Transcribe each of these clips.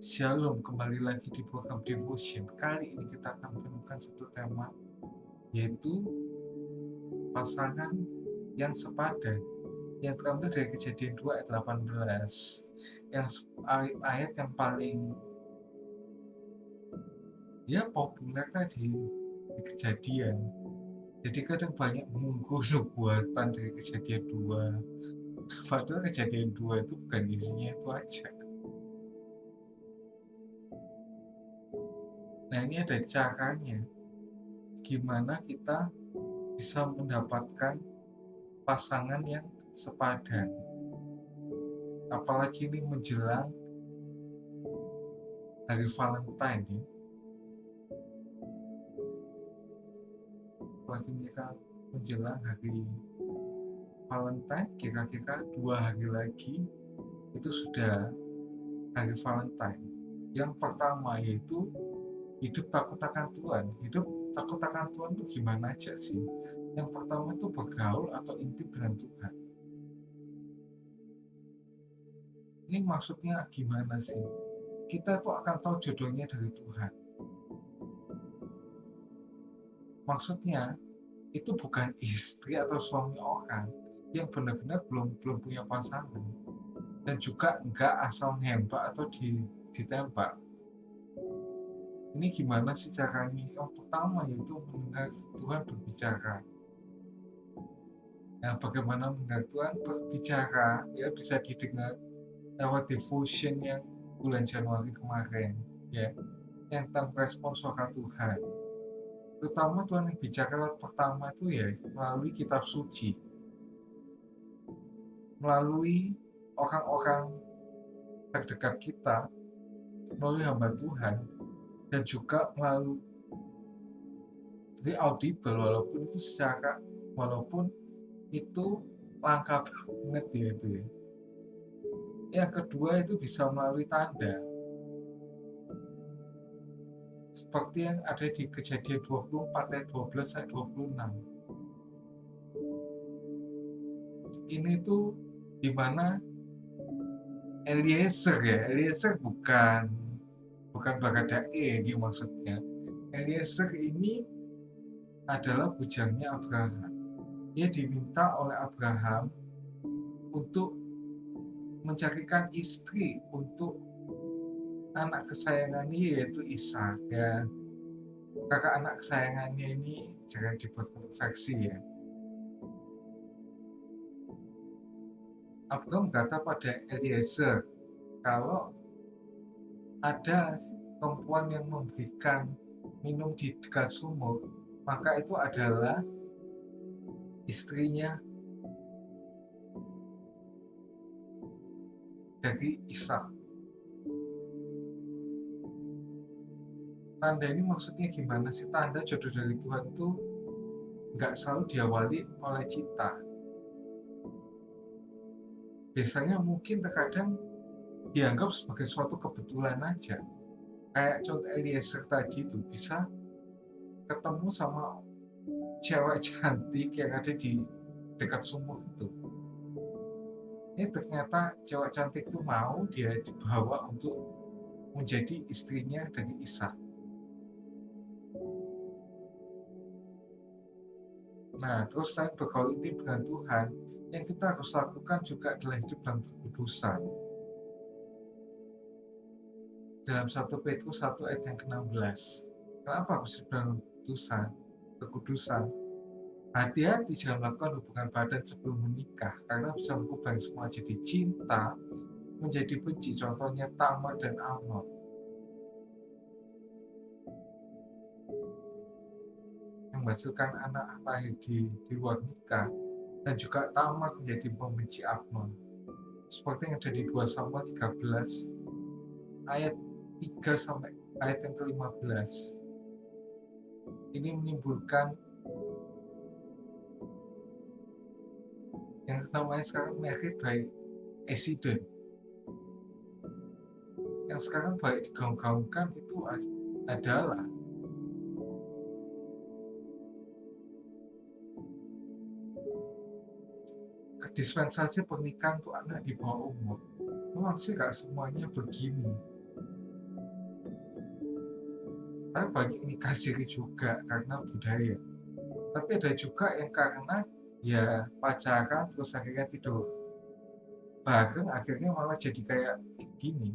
Shalom, kembali lagi di program Devotion. Kali ini kita akan menemukan satu tema, yaitu pasangan yang sepadan, yang terambil dari Kejadian 2 ayat 18, yang ayat yang paling populer di Kejadian. Jadi kadang banyak menunggu nubuatan dari Kejadian 2, padahal Kejadian 2 itu bukan isinya itu aja. Nah, ini ada caranya gimana kita bisa mendapatkan pasangan yang sepadan. Apalagi ini menjelang hari Valentine ya. Apalagi mereka menjelang hari Valentine, kira-kira 2 hari lagi itu sudah hari Valentine. Yang pertama yaitu hidup takut akan Tuhan. Hidup takut akan Tuhan itu gimana aja sih? Yang pertama itu bergaul atau intim dengan Tuhan. Ini maksudnya gimana sih? Kita tuh akan tahu jodohnya dari Tuhan. Maksudnya itu bukan istri atau suami orang yang benar-benar belum punya pasangan, dan juga enggak asal nembak atau ditembak. Ini gimana sih caranya? Yang pertama yaitu mendengar Tuhan berbicara. Nah, bagaimana mendengar Tuhan berbicara? Ya, bisa didengar lewat devotion yang bulan Januari kemarin, ya, yang tentang respon suara Tuhan. Terutama Tuhan yang bicara pertama itu ya melalui kitab suci, melalui orang-orang terdekat kita, melalui hamba Tuhan, dan juga melalui audible, walaupun itu langka banget ya itu ya. Yang kedua itu bisa melalui tanda, seperti yang ada di Kejadian 24 ayat 12 ayat 26. Ini tuh dimana Eliezer bukan Baradae dia maksudnya. Eliezer ini adalah bujangnya Abraham. Dia diminta oleh Abraham untuk mencarikan istri untuk anak kesayangannya, yaitu Ishak ya. Kakak anak kesayangannya ini jangan dibuat konveksi ya. Abraham berkata pada Eliezer, kalau ada perempuan yang memberikan minum di dekat sumur, maka itu adalah istrinya dari Ishak. Tanda ini maksudnya gimana sih? Tanda jodoh dari Tuhan itu nggak selalu diawali oleh cinta. Biasanya mungkin terkadang dianggap sebagai suatu kebetulan aja. Kayak contoh Eliezer tadi itu bisa ketemu sama cewek cantik yang ada di dekat sumur itu. Ini ternyata cewek cantik itu mau dia dibawa untuk menjadi istrinya dari Ishak. Nah, terus selain bergaul intim dengan Tuhan, yang kita harus lakukan juga adalah hidup dalam kekudusan. Dalam 1 Petrus 1 ayat yang ke-16. Kenapa harus hidup dalam kekudusan? Hati-hati jangan melakukan hubungan badan sebelum menikah, karena bisa mengubah semua jadi cinta menjadi benci. Contohnya Tamar dan Amnon. Yang menghasilkan anak lahir di luar nikah, dan juga Tamar menjadi membenci Amnon. Seperti yang ada di 2 Samuel 13 ayat 3 sampai ayat yang ke-15. Ini menimbulkan yang namanya sekarang married by accident. Yang sekarang baik digaung-gaungkan itu adalah dispensasi pernikahan untuk anak di bawah umur. Memang sih gak semuanya begini, Tapi banyak nikah siri juga karena budaya. Tapi ada juga yang karena ya pacaran terus akhirnya tidur bareng, akhirnya malah jadi kayak gini.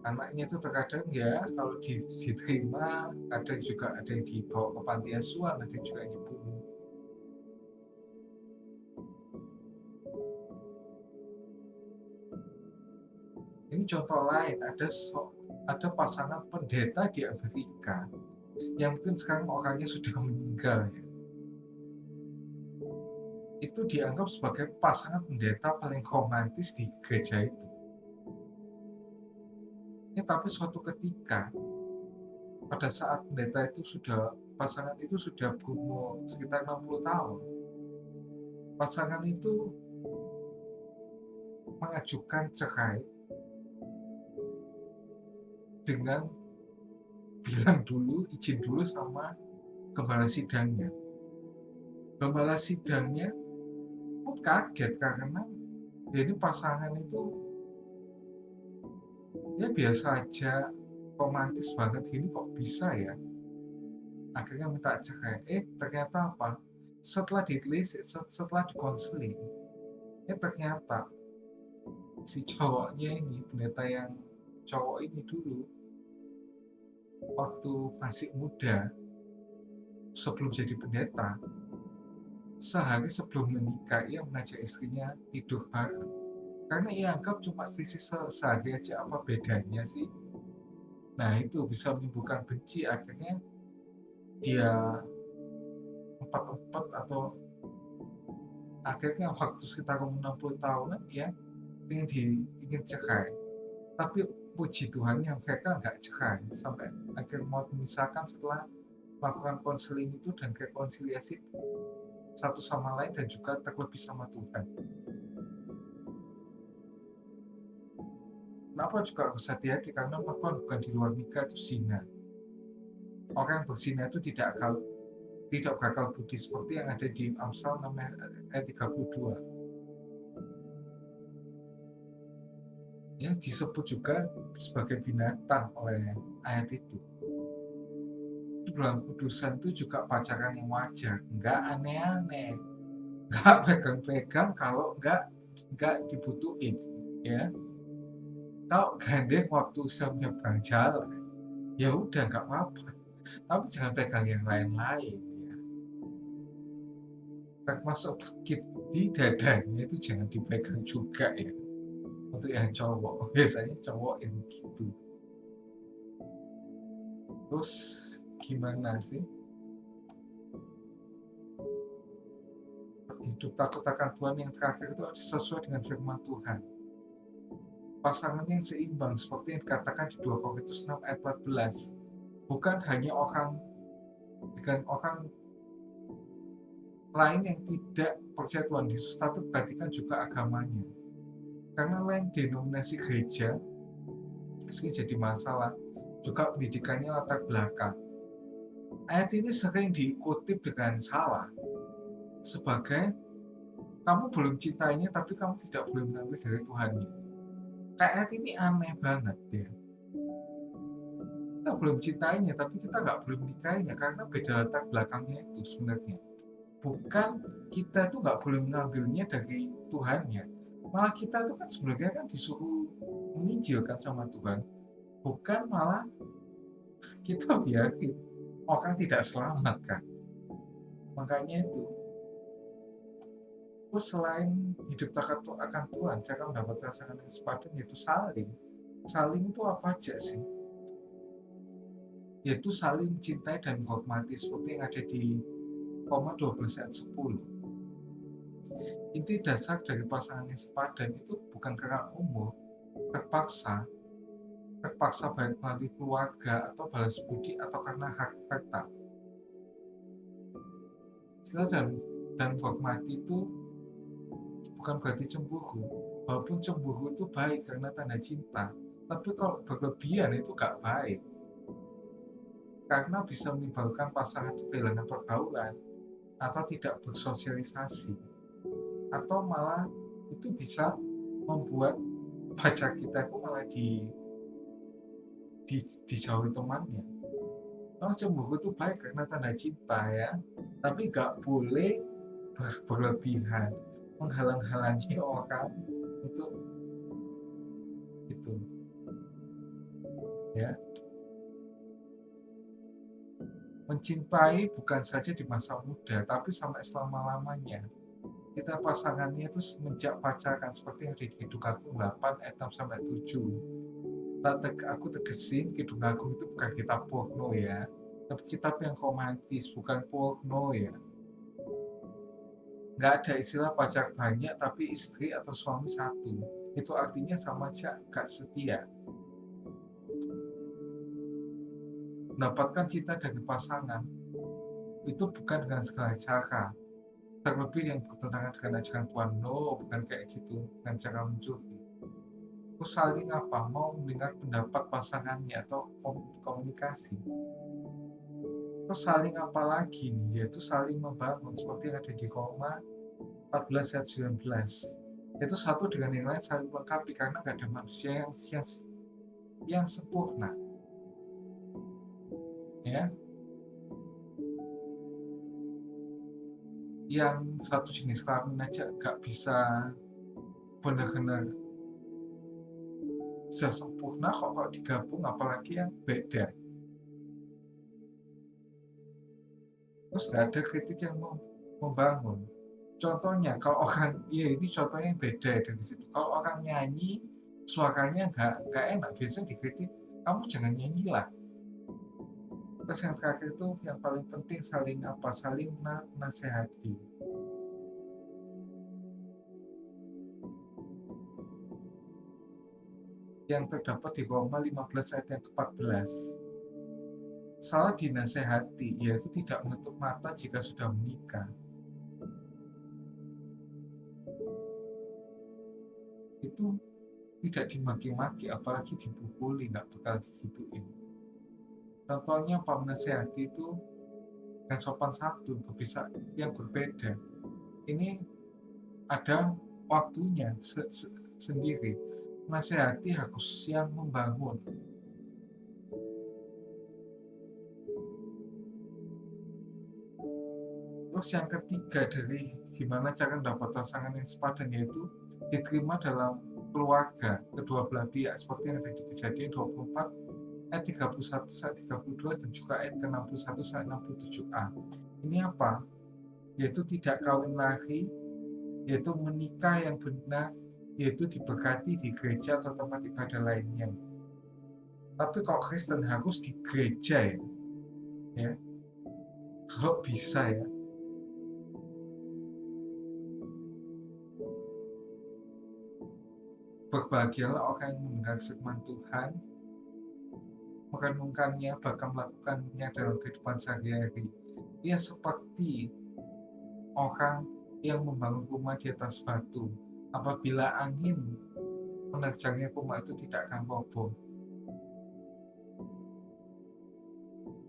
Anaknya itu terkadang ya kalau diterima, kadang juga ada yang dibawa ke panti asuhan, ada juga yang dibunuh. Ini contoh lain, ada pasangan pendeta di Amerika yang mungkin sekarang orangnya sudah meninggal ya. Itu dianggap sebagai pasangan pendeta paling romantis di gereja itu. Tapi suatu ketika pada saat pendeta itu pasangan itu sudah berumur sekitar 60 tahun. Pasangan itu mengajukan cerai dengan bilang dulu, izin dulu sama gembala sidangnya. Gembala sidangnya pun kaget karena ya ini pasangan itu ya biasa aja, romantis banget gini kok bisa ya. Akhirnya minta cerai. Ternyata apa? Setelah ditelisik, setelah dikonseling, ternyata si cowoknya ini, pendeta yang cowok ini dulu, waktu masih muda, sebelum jadi pendeta, sehari sebelum menikah ia mengajak istrinya tidur bareng. Karena ia anggap cuma selisih sehari aja, apa bedanya sih? Nah itu bisa menimbulkan benci, akhirnya dia empat atau akhirnya waktu sekitar 60 tahunan ya ingin cerai. Tapi puji Tuhan yang mereka nggak cerai sampai akhir mau memisahkan setelah melakukan konseling itu dan rekonsiliasi satu sama lain dan juga terlebih sama Tuhan. Kenapa juga harus hati-hati? Karena melakukan bukan di luar nikah itu zina. Orang yang berzina itu tidak bakal budi seperti yang ada di Amsal 6 ayat 32. Yang disebut juga sebagai binatang oleh ayat itu. Dalam kudusan itu juga pacaran yang wajar, nggak aneh-aneh, nggak pegang-pegang kalau nggak dibutuhin, ya. Kalau gandeng waktu usia menyeberang jalan, ya udah nggak apa-apa. Tapi jangan pegang yang lain-lain, ya. Termasuk di dadanya itu jangan dipegang juga ya. Untuk yang cowok, biasanya cowok yang gitu. Terus gimana sih? Hidup takut akan Tuhan yang terakhir itu sesuai dengan firman Tuhan. Pasangan yang seimbang seperti yang dikatakan di 2 Korintus 6 ayat 14. Bukan hanya orang dengan orang lain yang tidak percaya Tuhan Yesus, tapi perhatikan juga agamanya. Karena lain denominasi gereja sering jadi masalah, juga pendidikannya latar belakang. Ayat ini sering dikutip dengan salah sebagai kamu belum cintainya tapi kamu tidak boleh mengambil dari Tuhannya. Ayat ini aneh banget ya. Kita belum cintainya tapi kita nggak boleh menikahinya karena beda latar belakangnya itu sebenarnya. Bukan kita tuh nggak boleh mengambilnya dari Tuhannya, malah kita tuh kan sebenarnya kan disuruh menginjil kan sama Tuhan, bukan malah kita biarin orang tidak selamat kan. Makanya itu. Terus selain hidup takut akan Tuhan, cara mendapat pasangan yang sepadan yaitu saling. Saling itu apa aja sih? Yaitu saling mencintai dan menghormati seperti yang ada di Roma 12 ayat 10. Inti dasar dari pasangan yang sepadan itu bukan karena umur, terpaksa baik melalui keluarga atau balas budi atau karena harta. Cinta dan menghormati itu bukan berarti cemburu. Walaupun cemburu itu baik karena tanda cinta, tapi kalau berlebihan itu gak baik. Karena bisa menimbulkan pasangan itu kehilangan pergaulan atau tidak bersosialisasi. Atau malah itu bisa membuat pacar kita itu malah dijauhi temannya. Cemburu itu baik karena tanda cinta ya, tapi nggak boleh berlebihan, menghalang-halangi orang untuk itu, ya. Mencintai bukan saja di masa muda, tapi sampai selama-lamanya. Kita pasangannya itu semenjak pacaran, seperti yang di Kidung Agung 8 ayat 6 sampai 7. Aku tegesin Kidung Agung itu bukan kitab porno ya, tapi kitab yang romantis, bukan porno ya. Nggak ada istilah pacar banyak tapi istri atau suami satu. Itu artinya sama aja gak setia. Mendapatkan cinta dari pasangan itu bukan dengan segala cara. Terlebih yang bertentangan dengan ajaran Tuhan, no, bukan kayak gitu, dengan cara mencuri. Terus saling apa? Mau mendengar pendapat pasangannya atau komunikasi. Terus saling apa lagi nih? Yaitu saling membangun, seperti yang ada di Roma 14 ayat 19. Itu satu dengan yang lain saling melengkapi, karena nggak ada manusia yang sempurna. Ya, yang satu jenis kelamin aja nggak bisa benar-benar bisa sempurna kok digabung, apalagi yang beda. Terus nggak ada kritik yang membangun. Contohnya kalau orang, ya ini contohnya yang beda dari situ. Kalau orang nyanyi suaranya nggak enak, biasanya dikritik, kamu jangan nyanyi lah. Terus yang terakhir itu yang paling penting saling nasihati. Yang terdapat di Roma 15 ayat yang ke-14. Salah dinasehati, yaitu tidak menutup mata jika sudah menikah. Itu tidak dimaki-maki, apalagi dipukuli, nggak bakal digituin. Contohnya Pak menasehati itu dengan sopan santun, bisa yang berbeda. Ini ada waktunya sendiri. Nasihati harus yang membangun. Terus yang ketiga dari gimana cara mendapat pasangan yang sepadan, yaitu diterima dalam keluarga kedua belah pihak, seperti yang ada di Kejadian 24 ayat 31 sampai 32 dan juga ayat ke-61 sampai 67a. Ini apa? Yaitu tidak kawin lari, yaitu menikah yang benar, yaitu diberkati di gereja atau tempat ibadah lainnya. Tapi kalau Kristen harus di gereja ya. Kalau bisa ya. Berbahagialah orang yang mendengar firman Tuhan, merenungkannya, bahkan melakukannya dalam kehidupan sehari-hari. Ia seperti orang yang membangun rumah di atas batu. Apabila angin menerjangnya, rumah itu tidak akan roboh.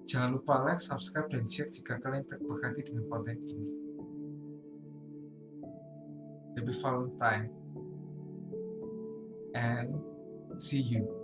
Jangan lupa like, subscribe, dan share jika kalian terberkati dengan konten ini. Happy Valentine and see you.